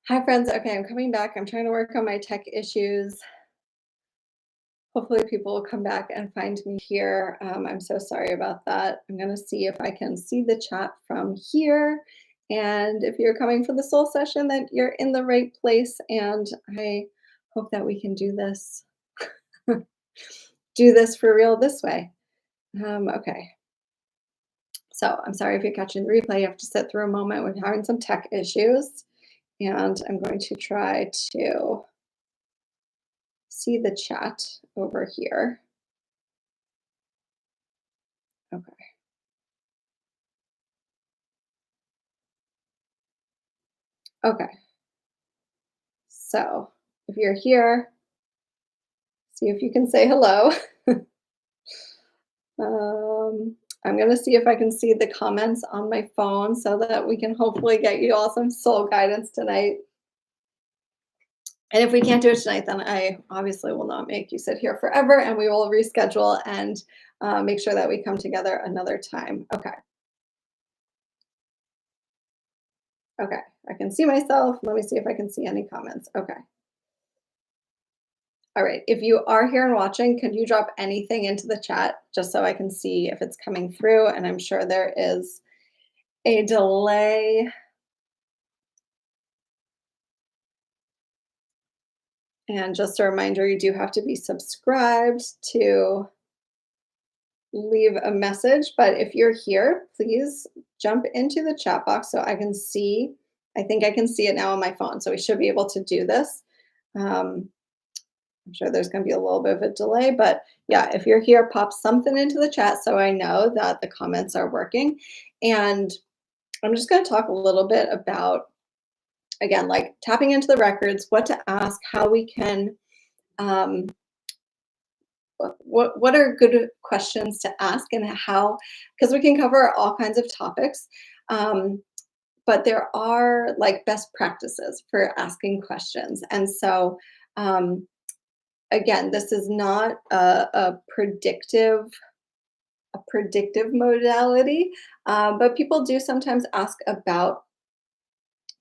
Hi, friends. Okay, I'm coming back. I'm trying to work on my tech issues. Hopefully, people will come back and find me here. I'm so sorry about that. I'm going to see if I can see the chat from here. And if you're coming for the soul session, that you're in the right place. And I hope that we can do this, do this for real this way. Okay. So I'm sorry if you're catching the replay. You have to sit through a moment with having some tech issues. And I'm going to try to see the chat over here. Okay. Okay. So if you're here, see if you can say hello. I'm going to see if I can see the comments on my phone so that we can hopefully get you all some soul guidance tonight. And if we can't do it tonight, then I obviously will not make you sit here forever, and we will reschedule and make sure that we come together another time. Okay. Okay. I can see myself. Let me see if I can see any comments. Okay. All right. If you are here and watching, could you drop anything into the chat just so I can see if it's coming through? And I'm sure there is a delay. And just a reminder, you do have to be subscribed to leave a message. But if you're here, please jump into the chat box so I can see. I think I can see it now on my phone. So we should be able to do this. I'm sure there's going to be a little bit of a delay, but yeah, if you're here, pop something into the chat so I know that the comments are working. And I'm just going to talk a little bit about, again, like tapping into the records, what to ask, how we can, um, what are good questions to ask, and how, because we can cover all kinds of topics. But there are like best practices for asking questions. And so, again, this is not a predictive modality, but people do sometimes ask about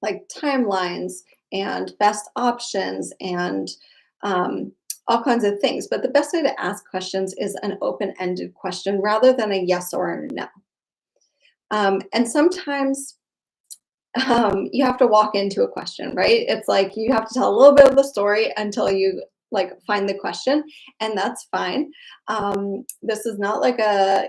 like timelines and best options and all kinds of things. But the best way to ask questions is an open-ended question rather than a yes or a no. And sometimes you have to walk into a question, right? It's like you have to tell a little bit of the story until you like find the question, and that's fine. This is not like a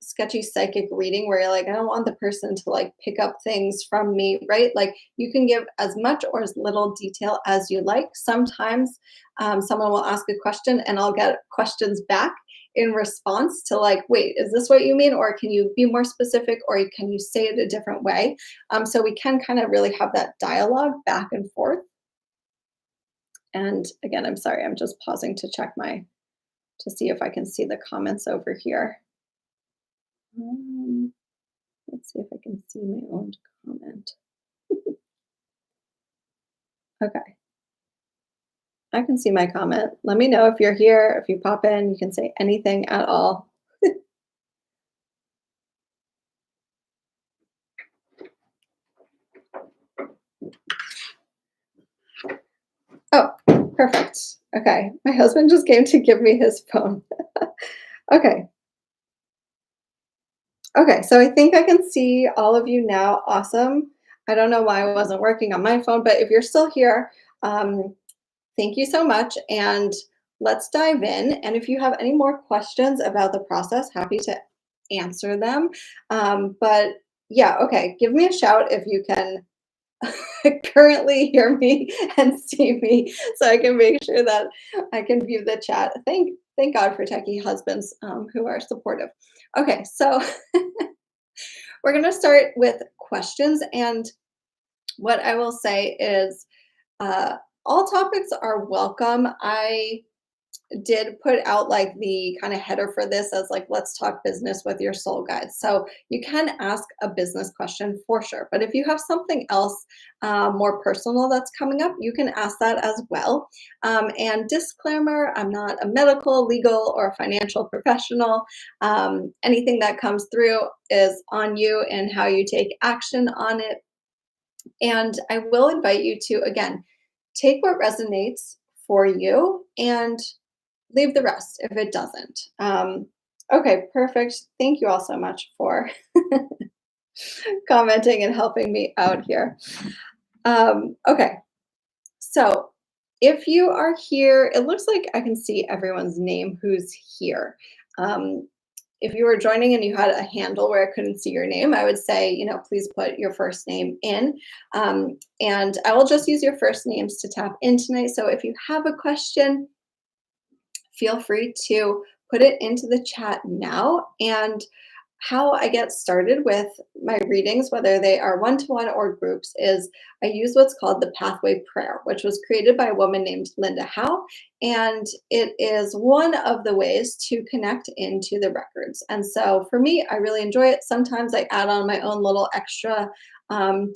sketchy psychic reading where you're like, I don't want the person to like pick up things from me, right? Like you can give as much or as little detail as you like. Sometimes someone will ask a question and I'll get questions back in response to like, wait, is this what you mean? Or can you be more specific? Or can you say it a different way? So we can kind of really have that dialogue back and forth. And again, I'm sorry, I'm just pausing to check to see if I can see the comments over here. Let's see if I can see my own comment. Okay. I can see my comment. Let me know if you're here. If you pop in, you can say anything at all. Oh, perfect. Okay. My husband just came to give me his phone. Okay. Okay. So I think I can see all of you now. Awesome. I don't know why it wasn't working on my phone, but if you're still here, thank you so much. And let's dive in. And if you have any more questions about the process, happy to answer them. But yeah, okay. Give me a shout if you can currently hear me and see me so I can make sure that I can view the chat. Thank God for techie husbands who are supportive. Okay, so we're going to start with questions. And what I will say is all topics are welcome. I did put out like the kind of header for this as like, let's talk business with your soul guides. So you can ask a business question for sure. But if you have something else more personal that's coming up, you can ask that as well. And disclaimer, I'm not a medical, legal, or financial professional. Anything that comes through is on you and how you take action on it. And I will invite you to, again, take what resonates for you and leave the rest if it doesn't. Okay, perfect. Thank you all so much for commenting and helping me out here. Okay, so if you are here, it looks like I can see everyone's name who's here. Um, if you were joining and you had a handle where I couldn't see your name, I would say, please put your first name in. And I will just use your first names to tap in tonight. So if you have a question, feel free to put it into the chat now. And how I get started with my readings, whether they are one-to-one or groups, is I use what's called the pathway prayer, which was created by a woman named Linda Howe. And it is one of the ways to connect into the records. And so for me, I really enjoy it. Sometimes I add on my own little extra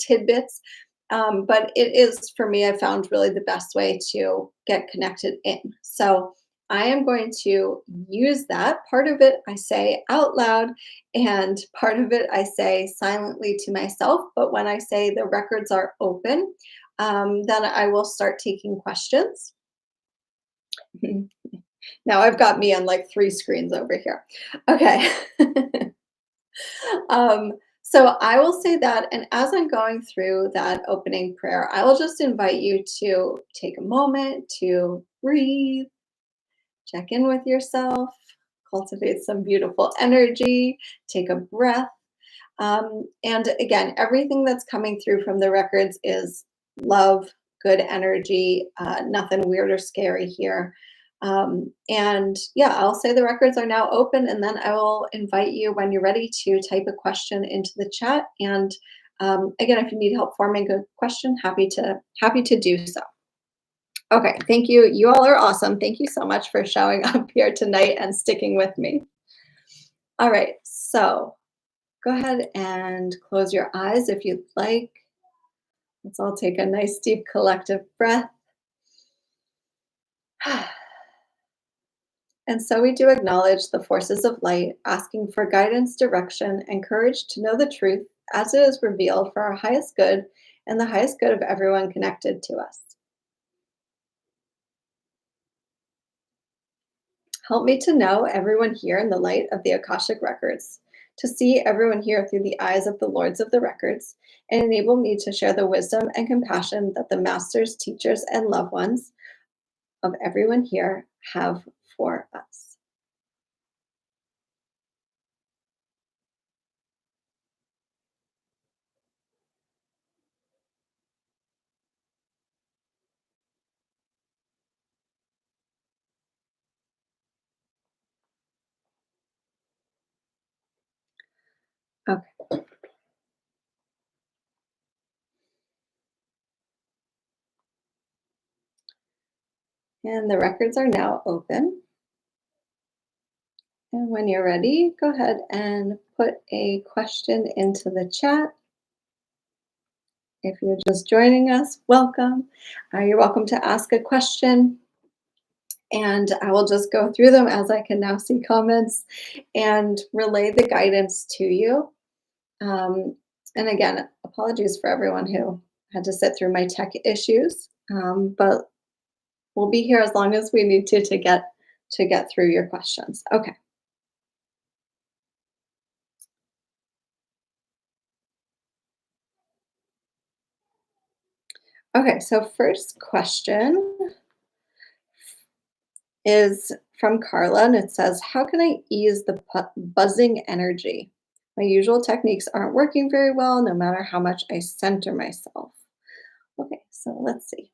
tidbits. But it is, for me, I found really the best way to get connected in. So I am going to use that. Part of it I say out loud, and part of it I say silently to myself. But when I say the records are open, then I will start taking questions. Now I've got me on like three screens over here. Okay. um, so I will say that, and as I'm going through that opening prayer, I will just invite you to take a moment to breathe, check in with yourself, cultivate some beautiful energy, take a breath. And again, everything that's coming through from the records is love, good energy, nothing weird or scary here. And yeah, I'll say the records are now open, and then I will invite you when you're ready to type a question into the chat. And again, if you need help forming a question, happy to do so. Okay, thank you. You all are awesome. Thank you so much for showing up here tonight and sticking with me. All right, so go ahead and close your eyes if you'd like. Let's all take a nice deep collective breath. And so we do acknowledge the forces of light, asking for guidance, direction, and courage to know the truth as it is revealed for our highest good and the highest good of everyone connected to us. Help me to know everyone here in the light of the Akashic Records, to see everyone here through the eyes of the Lords of the Records, and enable me to share the wisdom and compassion that the masters, teachers, and loved ones of everyone here have for us. Okay, and the records are now open. And when you're ready, go ahead and put a question into the chat. If you're just joining us, welcome. You're welcome to ask a question, and I will just go through them as I can now see comments and relay the guidance to you. Um, and again, apologies for everyone who had to sit through my tech issues, but we'll be here as long as we need to get through your questions. Okay. Okay, so first question is from Carla, and it says, how can I ease the buzzing energy? My usual techniques aren't working very well, no matter how much I center myself. Okay, so let's see.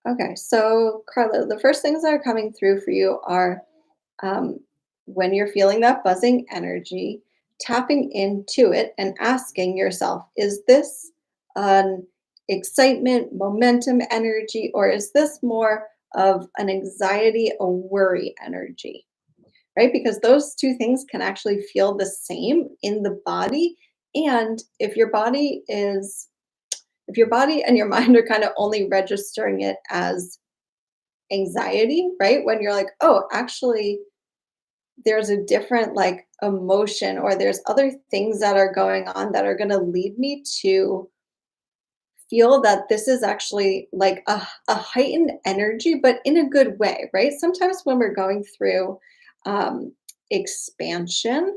Okay, so Carla, the first things that are coming through for you are um, when you're feeling that buzzing energy, tapping into it and asking yourself, is this an excitement, momentum energy, or is this more of an anxiety, a worry energy? Right? Because those two things can actually feel the same in the body. And if your body and your mind are kind of only registering it as anxiety, right? When you're like, oh, actually, there's a different like emotion, or there's other things that are going on that are going to lead me to feel that this is actually like a heightened energy, but in a good way, right? Sometimes when we're going through um, expansion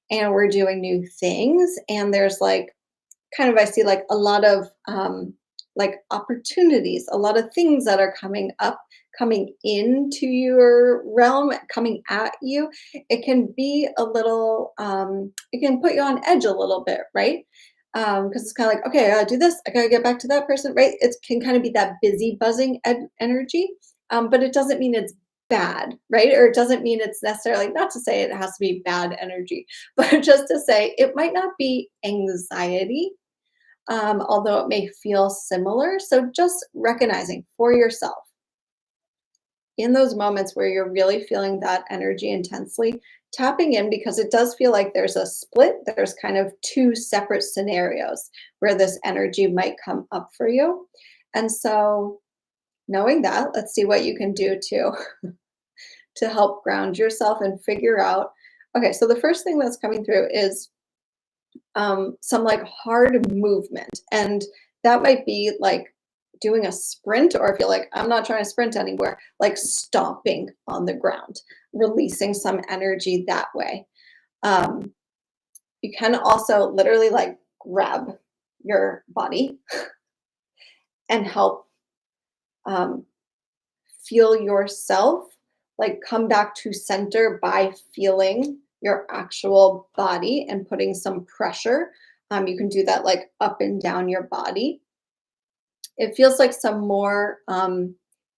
and we're doing new things, and there's like kind of I see like a lot of like opportunities, a lot of things that are coming up, coming into your realm, coming at you. It can be a little, it can put you on edge a little bit, right? Because it's kind of like, okay, I gotta do this, I gotta get back to that person, right? It can kind of be that busy, buzzing energy, but it doesn't mean it's bad, right? Or it doesn't mean it's necessarily, not to say it has to be bad energy, but just to say it might not be anxiety, although it may feel similar. So just recognizing for yourself in those moments where you're really feeling that energy intensely, tapping in, because it does feel like there's a split. There's kind of two separate scenarios where this energy might come up for you. And so knowing that, let's see what you can do to help ground yourself and figure out. Okay, so the first thing that's coming through is some like hard movement. And that might be like doing a sprint, or if you're like, I'm not trying to sprint anywhere, like stomping on the ground, releasing some energy that way. Um, you can also literally like grab your body and help um, feel yourself like come back to center by feeling your actual body and putting some pressure. You can do that like up and down your body. It feels like some more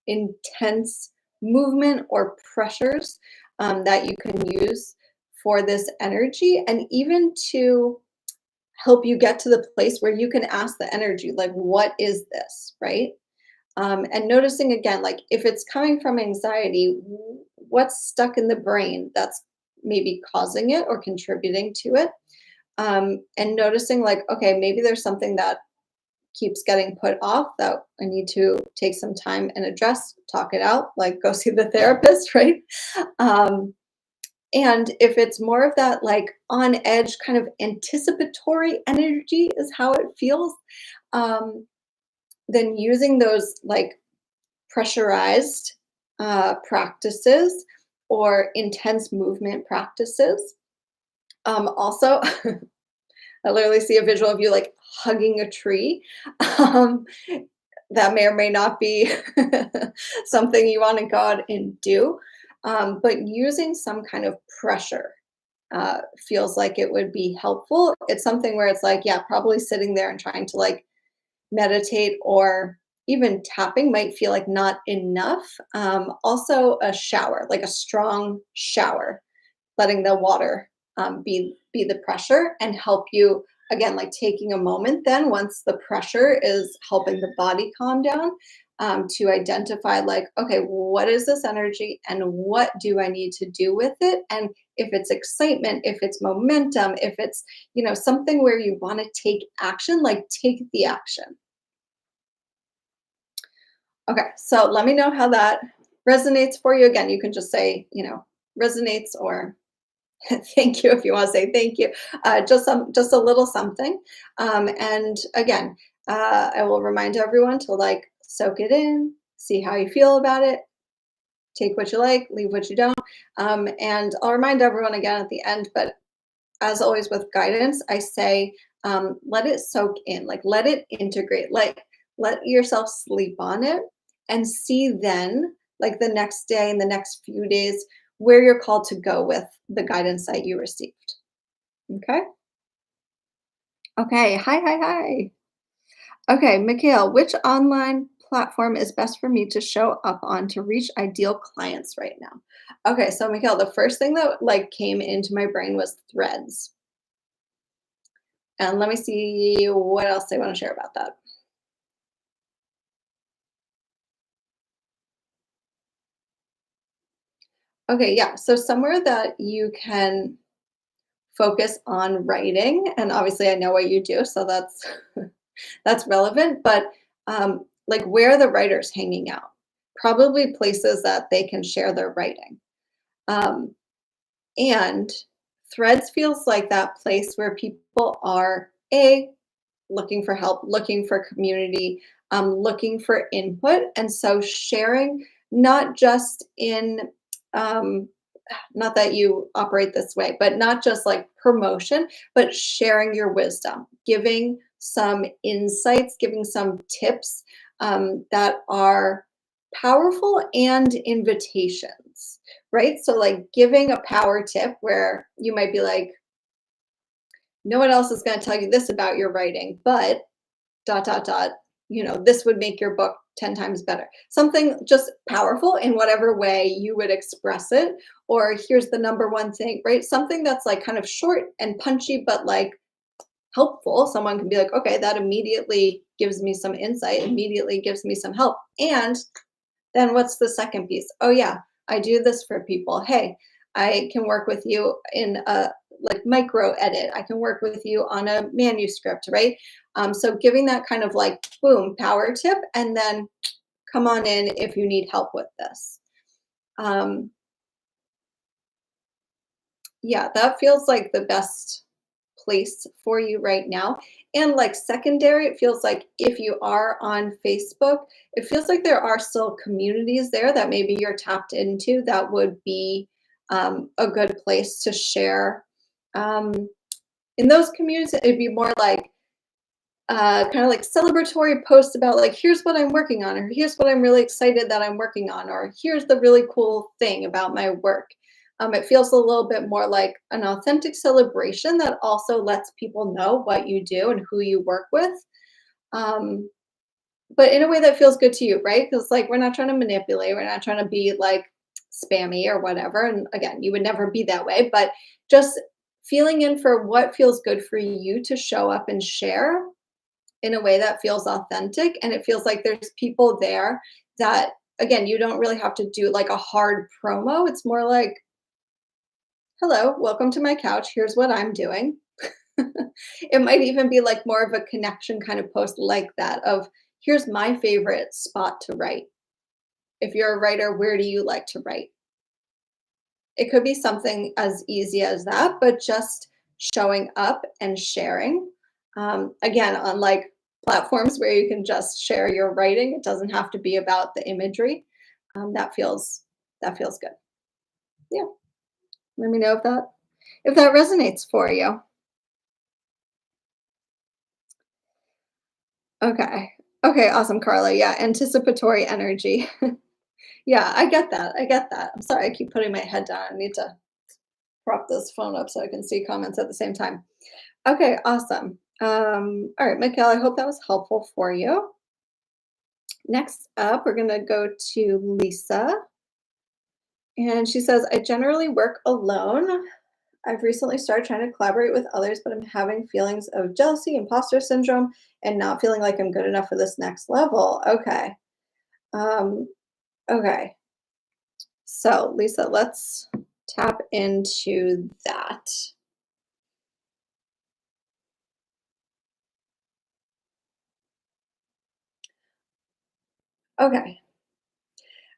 intense movement or pressures that you can use for this energy, and even to help you get to the place where you can ask the energy, like, what is this, right? And noticing again, like if it's coming from anxiety, what's stuck in the brain that's maybe causing it or contributing to it? And noticing, like, okay, maybe there's something that keeps getting put off that I need to take some time and address, talk it out, like go see the therapist, right? Um, and if it's more of that like on edge kind of anticipatory energy is how it feels, um, then using those like pressurized practices or intense movement practices. Also, I literally see a visual of you like hugging a tree. Um, that may or may not be something you want to go out and do, but using some kind of pressure feels like it would be helpful. It's something where it's like, yeah, probably sitting there and trying to like meditate or even tapping might feel like not enough. Also, a shower, like a strong shower, letting the water be the pressure and help you again, like taking a moment. Then once the pressure is helping the body calm down, to identify like, okay, what is this energy and what do I need to do with it? And if it's excitement, if it's momentum, if it's something where you want to take action, like take the action. Okay, so let me know how that resonates for you. Again, you can just say, resonates, or thank you if you want to say thank you. Just a little something. And again, I will remind everyone to like soak it in, see how you feel about it, take what you like, leave what you don't. And I'll remind everyone again at the end, but as always with guidance, I say, let it soak in, like let it integrate, like let yourself sleep on it and see then, like the next day and the next few days, where you're called to go with the guidance that you received. Okay. Okay. Hi, hi, hi. Okay, Mikhail, which online platform is best for me to show up on to reach ideal clients right now? Okay, so Mikhail, the first thing that like came into my brain was threads. And let me see what else I want to share about that. Okay, yeah. So somewhere that you can focus on writing, and obviously I know what you do, so that's that's relevant. But like where are the writers hanging out? Probably places that they can share their writing. Um, And Threads feels like that place where people are A, looking for help, looking for community, looking for input. And so sharing, not just in, um, not that you operate this way, but not just like promotion, but sharing your wisdom, giving some insights, giving some tips that are powerful and invitations, right? So, like giving a power tip where you might be like, no one else is going to tell you this about your writing, but dot, dot, dot, this would make your book 10 times better. Something just powerful in whatever way you would express it. Or here's the number one thing, right? Something that's like kind of short and punchy, but like helpful. Someone can be like, okay, that immediately gives me some insight, immediately gives me some help. And then what's the second piece? Oh yeah, I do this for people. Hey, I can work with you in a like micro edit. I can work with you on a manuscript, right? So giving that kind of like boom power tip, and then come on in if you need help with this. Um, yeah, that feels like the best place for you right now. And like secondary, it feels like if you are on Facebook, it feels like there are still communities there that maybe you're tapped into that would be a good place to share. Um, in those communities, it'd be more like kind of like celebratory posts about like here's what I'm working on, or here's what I'm really excited that I'm working on, or here's the really cool thing about my work. It feels a little bit more like an authentic celebration that also lets people know what you do and who you work with, um, but in a way that feels good to you, right? Because like we're not trying to manipulate, we're not trying to be like spammy or whatever, and again you would never be that way, but just feeling in for what feels good for you to show up and share in a way that feels authentic, and it feels like there's people there that, again, you don't really have to do like a hard promo. It's more like, hello, welcome to my couch, here's what I'm doing. It might even be like more of a connection kind of post like that of here's my favorite spot to write. If you're a writer, where do you like to write? It could be something as easy as that, but just showing up and sharing. Again, on like platforms where you can just share your writing, it doesn't have to be about the imagery. That feels good. Yeah. Let me know if that resonates for you. Okay. Okay, awesome, Carla. Yeah, anticipatory energy. Yeah, I get that. I get that. I'm sorry, I keep putting my head down. I need to prop this phone up so I can see comments at the same time. Okay, awesome. All right, Michael, I hope that was helpful for you. Next up, we're going to go to Lisa. And she says, I generally work alone. I've recently started trying to collaborate with others, but I'm having feelings of jealousy, imposter syndrome, and not feeling like I'm good enough for this next level. Okay. Um, okay. So, Lisa, let's tap into that. Okay.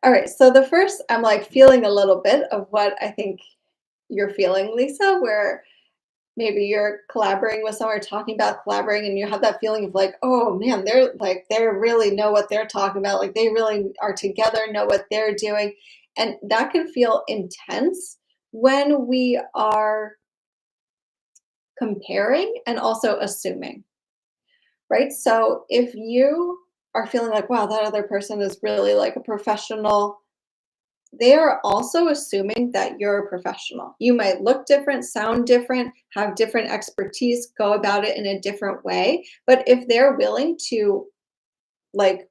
All right. So, the first, I'm like feeling a little bit of what I think you're feeling, Lisa, where maybe you're collaborating with someone or talking about collaborating and you have that feeling of like, oh man, they really know what they're talking about. Like they really are together, know what they're doing. And that can feel intense when we are comparing and also assuming, right? So if you are feeling like, wow, that other person is really like a professional, they are also assuming that you're a professional. You might look different, sound different, have different expertise, go about it in a different way. But if they're willing to like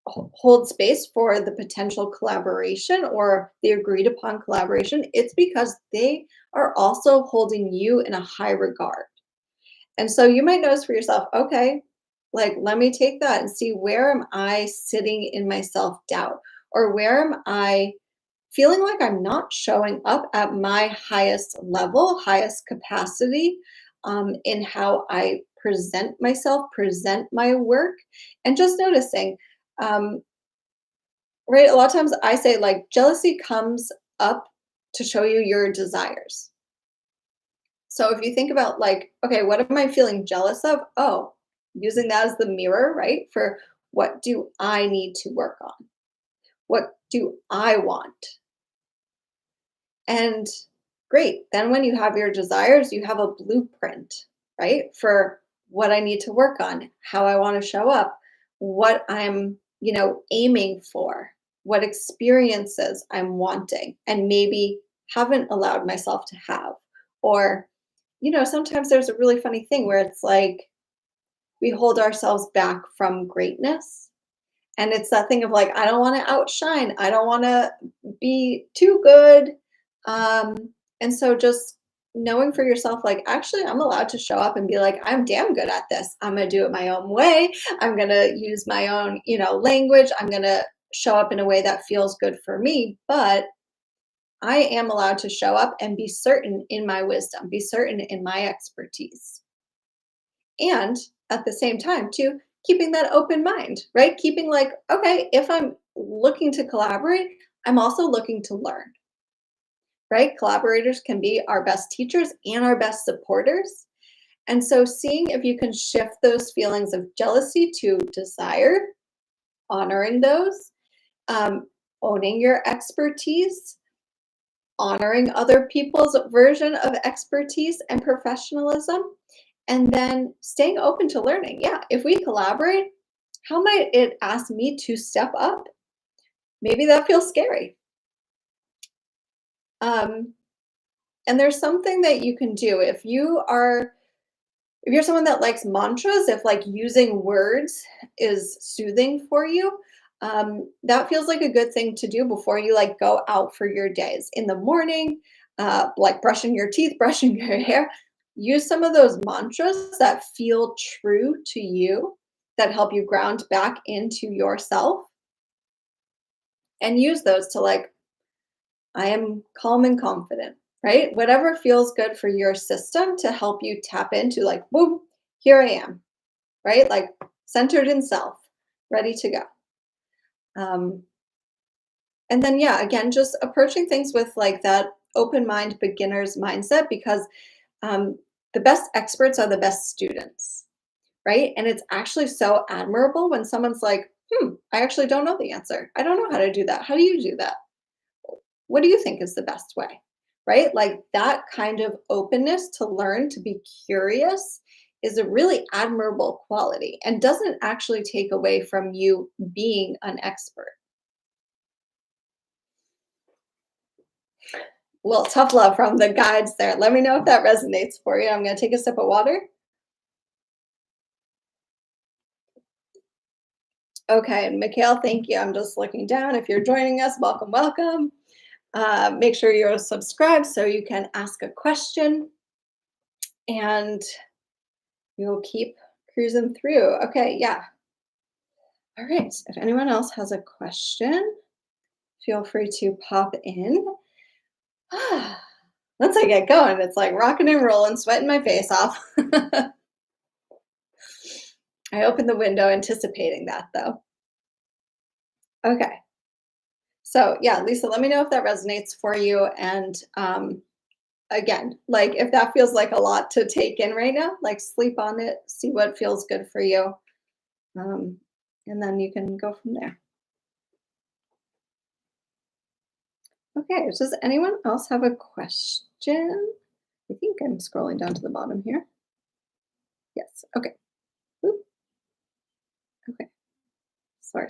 hold space for the potential collaboration or the agreed upon collaboration, it's because they are also holding you in a high regard. And so you might notice for yourself, okay, like let me take that and see where am I sitting in my self doubt, or where am I feeling like I'm not showing up at my highest level, highest capacity, in how I present myself, present my work, and just noticing, um, right? A lot of times I say like jealousy comes up to show you your desires. So if you think about like, okay, what am I feeling jealous of? Oh, using that as the mirror, right? For what do I need to work on? What do I want? And great. Then when you have your desires, you have a blueprint, right? For what I need to work on, how I want to show up, what I'm, aiming for, what experiences I'm wanting and maybe haven't allowed myself to have. Or, sometimes there's a really funny thing where it's like we hold ourselves back from greatness. And it's that thing of like, I don't want to outshine. I don't want to be too good. And so just knowing for yourself, like, actually, I'm allowed to show up and be like, I'm damn good at this. I'm going to do it my own way. I'm going to use my own, language. I'm going to show up in a way that feels good for me. But I am allowed to show up and be certain in my wisdom, be certain in my expertise. And at the same time, too, keeping that open mind, right? Keeping like, okay, if I'm looking to collaborate, I'm also looking to learn, right? Collaborators can be our best teachers and our best supporters. And so seeing if you can shift those feelings of jealousy to desire, honoring those, um, owning your expertise, honoring other people's version of expertise and professionalism, and then staying open to learning. Yeah, if we collaborate, how might it ask me to step up? Maybe that feels scary. Um, and there's something that you can do if you're someone that likes mantras, if like using words is soothing for you, that feels like a good thing to do before you like go out for your days in the morning, like brushing your teeth, brushing your hair. Use some of those mantras that feel true to you, that help you ground back into yourself, and use those to like, I am calm and confident, right? Whatever feels good for your system to help you tap into like, boom, here I am, right? Like centered in self, ready to go. Um, and then, yeah, again, just approaching things with like that open mind beginner's mindset because um, the best experts are the best students, right? And it's actually so admirable when someone's like, I actually don't know the answer. I don't know how to do that. How do you do that? What do you think is the best way? Right? Like that kind of openness to learn, to be curious is a really admirable quality and doesn't actually take away from you being an expert. Well, tough love from the guides there. Let me know if that resonates for you. I'm going to take a sip of water. Okay, and Mikhail, thank you. I'm just looking down. If you're joining us, welcome, welcome. Make sure you're subscribed so you can ask a question. And we'll keep cruising through. Okay, yeah. All right. If anyone else has a question, feel free to pop in. Once I get going, it's like rocking and rolling, sweating my face off. I opened the window anticipating that though. Okay. So yeah, Lisa, let me know if that resonates for you. And again, like if that feels like a lot to take in right now, like sleep on it, see what feels good for you. Um, and then you can go from there. Okay, does anyone else have a question? I think I'm scrolling down to the bottom here. Yes, okay. Oop, okay, sorry.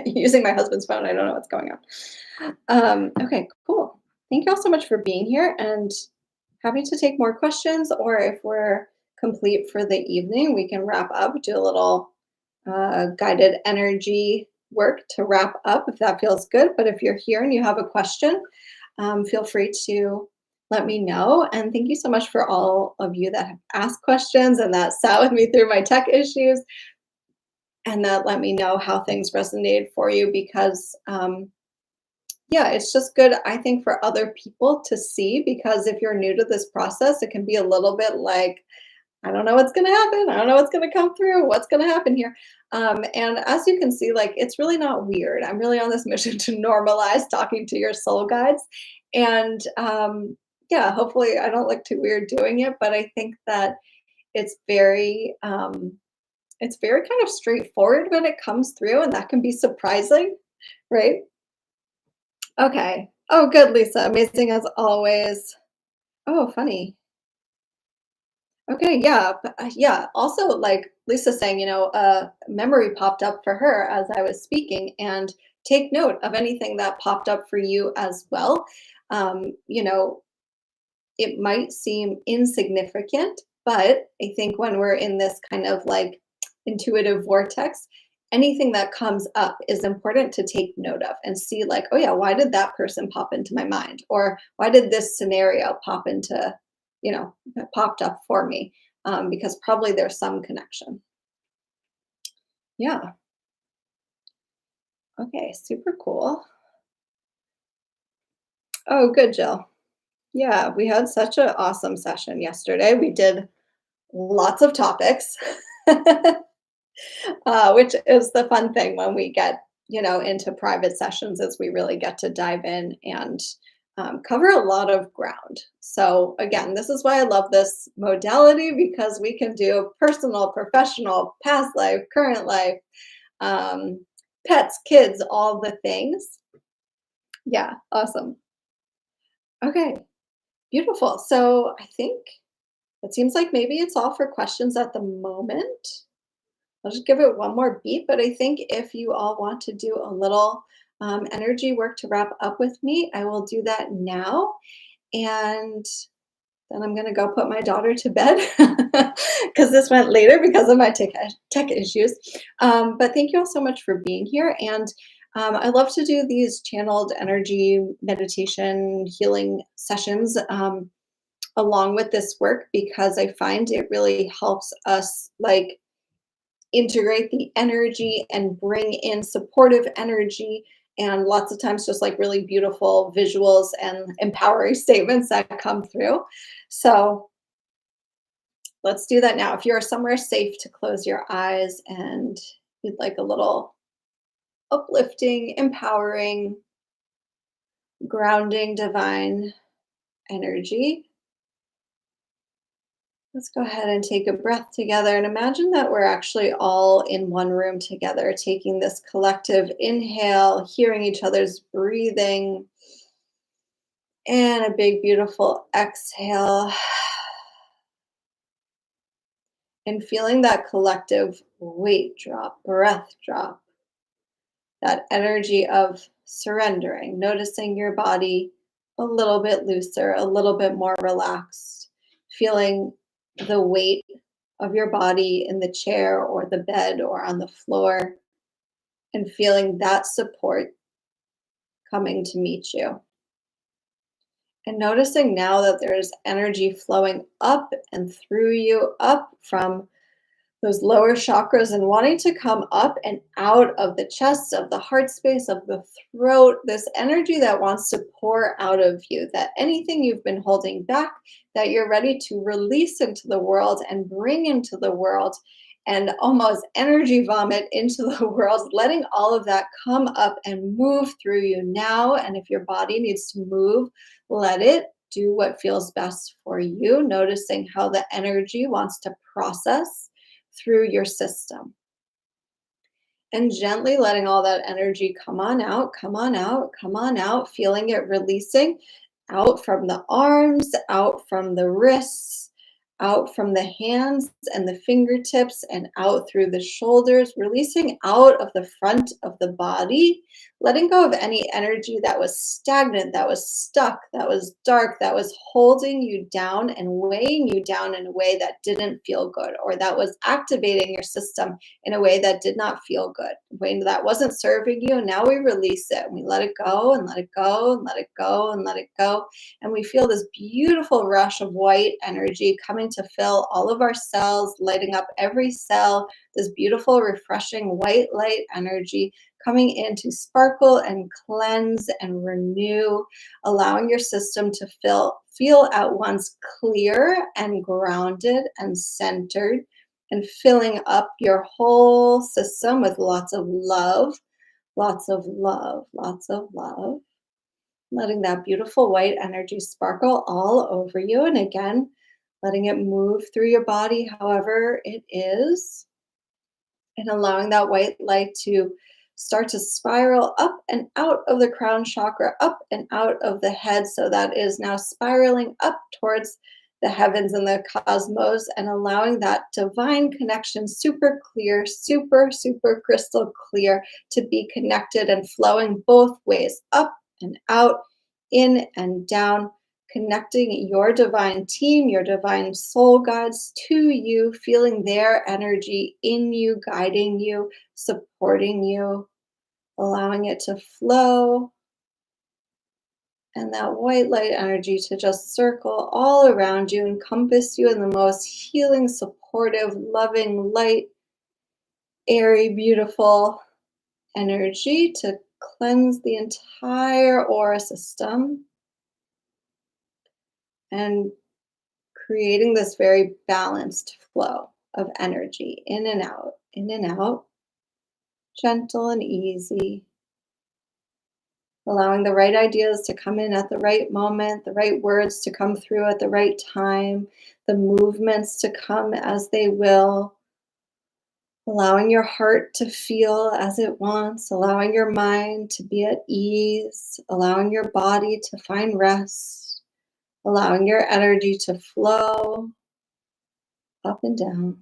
Using my husband's phone, I don't know what's going on. Okay, cool. Thank you all so much for being here and happy to take more questions, or if we're complete for the evening, we can wrap up, do a little guided energy work to wrap up if that feels good. But if you're here and you have a question, feel free to let me know. And thank you so much for all of you that have asked questions and that sat with me through my tech issues and that let me know how things resonated for you because, yeah, it's just good, I think, for other people to see because if you're new to this process, it can be a little bit like, I don't know what's going to happen. I don't know what's going to come through. What's going to happen here? And as you can see, like it's really not weird. I'm really on this mission to normalize talking to your soul guides. And yeah, hopefully I don't look too weird doing it, but I think that it's very it's very kind of straightforward when it comes through, and that can be surprising, right? Okay. Oh, good, Lisa. Amazing as always. Oh, funny. Okay, yeah, yeah. Also, like Lisa saying, memory popped up for her as I was speaking, and take note of anything that popped up for you as well. You know, it might seem insignificant, but I think when we're in this kind of like intuitive vortex, anything that comes up is important to take note of and see, like, oh, yeah, why did that person pop into my mind? Or why did this scenario pop into, popped up for me? Because probably there's some connection. Yeah. Okay. Super cool. Oh, good, Jill. Yeah. We had such an awesome session yesterday. We did lots of topics. Which is the fun thing when we get, into private sessions is we really get to dive in and cover a lot of ground. So again, this is why I love this modality because we can do personal, professional, past life, current life, um, pets, kids, all the things. Yeah, awesome. Okay, beautiful. So I think it seems like maybe it's all for questions at the moment. I'll just give it one more beat, but I think if you all want to do a little energy work to wrap up with me, I will do that now. And then I'm going to go put my daughter to bed because this went later because of my tech issues. But thank you all so much for being here. And I love to do these channeled energy meditation healing sessions along with this work because I find it really helps us like integrate the energy and bring in supportive energy and lots of times just like really beautiful visuals and empowering statements that come through. So let's do that now. If you're somewhere safe to close your eyes and you'd like a little uplifting, empowering, grounding divine energy, let's go ahead and take a breath together and imagine that we're actually all in one room together, taking this collective inhale, hearing each other's breathing, and a big, beautiful exhale, and feeling that collective weight drop, breath drop, that energy of surrendering, noticing your body a little bit looser, a little bit more relaxed, feeling the weight of your body in the chair or the bed or on the floor, and feeling that support coming to meet you. And noticing now that there's energy flowing up and through you, up from those lower chakras and wanting to come up and out of the chest, of the heart space, of the throat, this energy that wants to pour out of you, that anything you've been holding back, that you're ready to release into the world and bring into the world and almost energy vomit into the world, letting all of that come up and move through you now. And if your body needs to move, let it do what feels best for you, noticing how the energy wants to process through your system. And gently letting all that energy come on out, come on out, come on out, feeling it releasing out from the arms, out from the wrists, out from the hands and the fingertips, and out through the shoulders, releasing out of the front of the body, letting go of any energy that was stagnant, that was stuck, that was dark, that was holding you down and weighing you down in a way that didn't feel good, or that was activating your system in a way that did not feel good, when that wasn't serving you. Now we release it and we let it go and let it go and let it go and let it go. And we feel this beautiful rush of white energy coming to fill all of our cells, lighting up every cell, this beautiful, refreshing white light energy coming in to sparkle and cleanse and renew, allowing your system to feel at once clear and grounded and centered, and filling up your whole system with lots of love, lots of love, lots of love. Letting that beautiful white energy sparkle all over you. And again, letting it move through your body however it is, and allowing that white light to start to spiral up and out of the crown chakra, up and out of the head. So that is now spiraling up towards the heavens and the cosmos, and allowing that divine connection, super clear, super, super crystal clear, to be connected and flowing both ways, up and out, in and down, connecting your divine team, your divine soul guides to you, feeling their energy in you, guiding you, supporting you, allowing it to flow. And that white light energy to just circle all around you, encompass you in the most healing, supportive, loving, light, airy, beautiful energy to cleanse the entire aura system, and creating this very balanced flow of energy in and out, gentle and easy, allowing the right ideas to come in at the right moment, the right words to come through at the right time, the movements to come as they will, allowing your heart to feel as it wants, allowing your mind to be at ease, allowing your body to find rest, allowing your energy to flow up and down.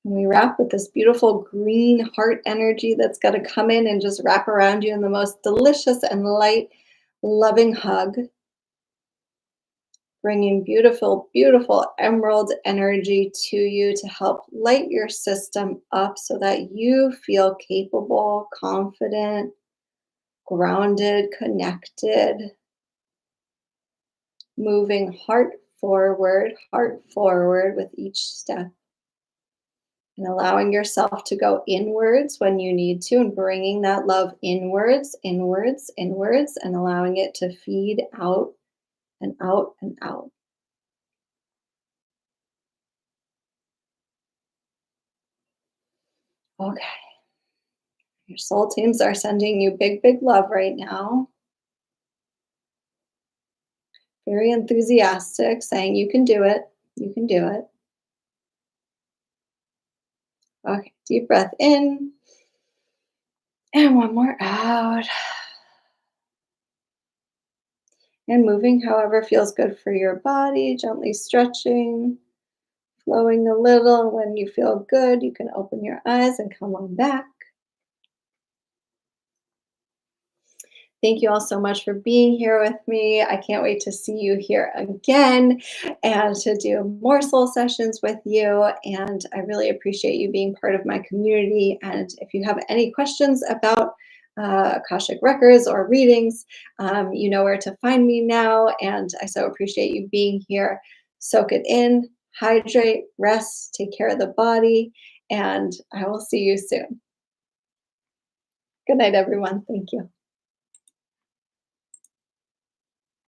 And we wrap with this beautiful green heart energy that's going to come in and just wrap around you in the most delicious and light, loving hug, bringing beautiful, beautiful emerald energy to you to help light your system up so that you feel capable, confident, grounded, connected, moving heart forward with each step. And allowing yourself to go inwards when you need to, and bringing that love inwards, inwards, inwards, and allowing it to feed out and out and out. Okay. Your soul teams are sending you big, big love right now. Very enthusiastic, saying you can do it. You can do it. Okay. Deep breath in. And one more out. And moving however feels good for your body, gently stretching, flowing a little. When you feel good, you can open your eyes and come on back. Thank you all so much for being here with me. I can't wait to see you here again and to do more soul sessions with you. And I really appreciate you being part of my community. And if you have any questions about Akashic Records or readings, you know where to find me now. And I so appreciate you being here. Soak it in, hydrate, rest, take care of the body, and I will see you soon. Good night, everyone. Thank you.